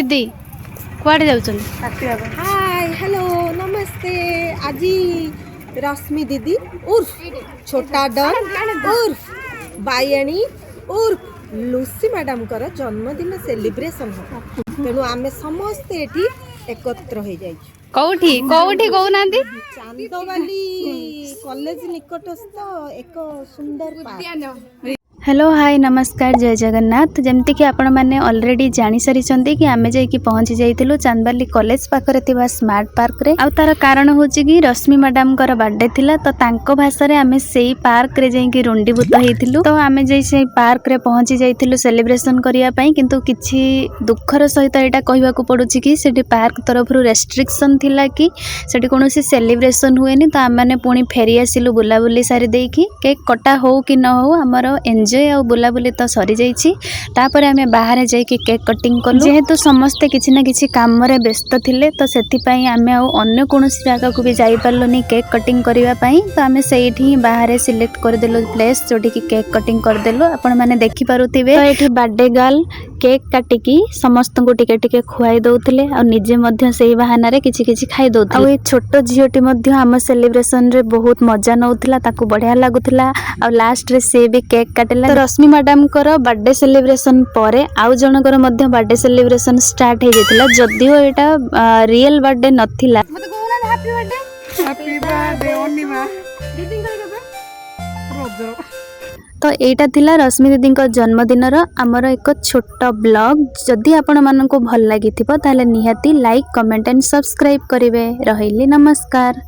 दीदी कुआडे जाउछन? Hi hello नमस्ते। आज रश्मि दीदी उर्फ छोटा डन उर्फ बायणी उर्फ लुसी मैडम कर जन्मदिन सेलिब्रेशन हो तेणु आमे समस्ते एठी एकत्र हो जाइछु। कौठी कौठी कहउनांती? चांदवाली कॉलेज निकटस्थ एक सुंदर पार्क। हेलो हाय नमस्कार जय जगन्नाथ। जमती कि आपण मैंने ऑलरेडी जानी सारी कि आमे जाइकी पहुंची जाइथिलु चांदबाली कॉलेज पाखरे थिबा स्मार्ट पार्क रे। आउ तार कारण होची कि रश्मि मैडम कर बर्थडे थिला तो तांको भाषा रे आमे सेही पार्क रे जाइकी रुंडीभूत हेइथिलु। तो आमे जाई से पार्क रे पहुंची जाइथिलु सेलिब्रेशन करिया पई, किंतु किछि दुखर सहित एटा कहिबाकू पडुची कि सेठी पार्क तरफरु रेस्ट्रिक्शन थिला कि सेठी कोनोसी सेलिब्रेशन हुएनी। तो आम माने पुणी फेरी आसिलु बुलाबुली सारी देकी केक कटा हो कि न हो हमर एन्जॉय आ बुलाबुली तो सरी जाइछि। तापर आमे बाहर जाइकी केक कटिंग कलु। जेहेतु समस्ते किछि ना किछि काम रे व्यस्त थिले तो सेथि पई आमे आ अन्य कोनोसी जगह को भी जाई पारलुनी केक कटिंग करिवा पई। तो आमे सेठी बाहर सिलेक्ट कर देलु प्लेस जोठी की केक कटिंग कर देलु। आपण माने देखि पारुथिबे तो एठी बर्थडे गर्ल केक काटिकी समस्त को टिके टिके खुआई दउथिले आ निजे मध्य सेही बहाना रे किछि किछि खाई दउथिले। आ ए छोटो झियोटी मध्य हम सेलिब्रेशन रे बहुत मजा नउथिला, ताकू बढ़िया लागुथिला। आ लास्ट रे से भी केक काटेला। तो रश्मि मैडम कर बर्थडे सेलिब्रेशन परे आउ जनकर मध्य बर्थडे सेलिब्रेशन स्टार्ट हे जेतिला। जदिओ एटा रियल बर्थडे नथिला। मते कोना हैप्पी बर्थडे ओनिमा दीदी केबे रोज तो एटा थिला रश्मि दीदी जन्मदिन आमर एक छोट ब्लॉग। जदि आपण मानक भल लगी ताले निहाती लाइक कमेंट एंड सब्सक्राइब करेंगे। रहिली नमस्कार।